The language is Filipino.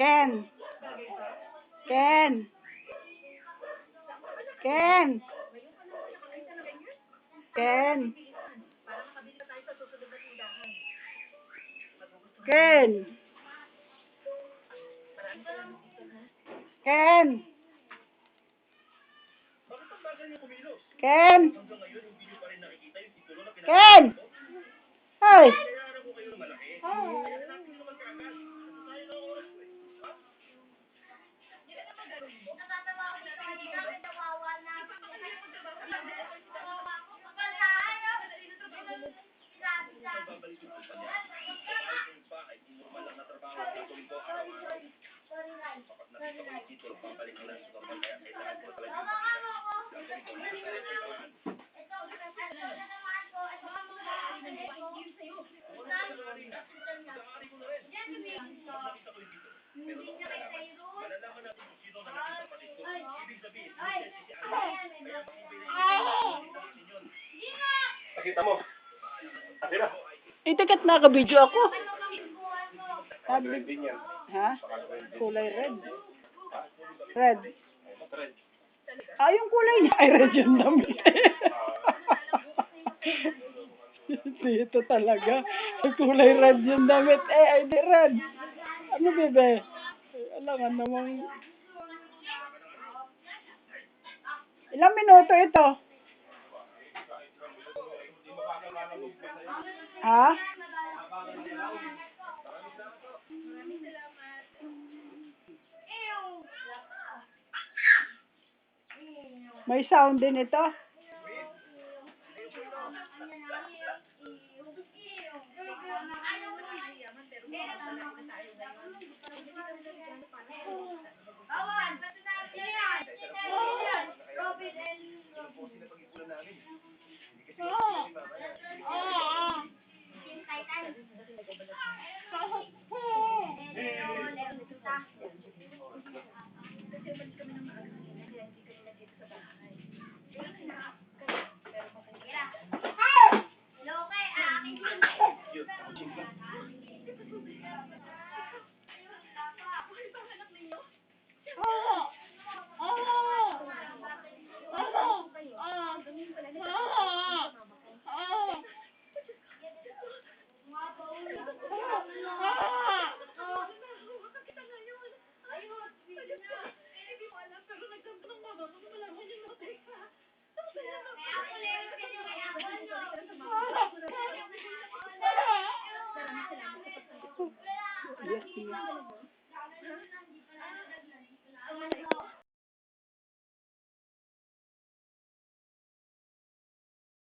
Ken. Ken. Ken. Ken. Ken. Ken. Ken. Ken. Hey. Nakita mo. Atira. Itikat naka-video ako. Red din yan. Ha? Kulay red. Red. Red. Ah, yung kulay niya ay red yung damit. Dito talaga. Kulay red yung damit. Ay di red. Ano bebe? Alangan namang... Ilang minuto ito? Ha? May sound din ito. Yes,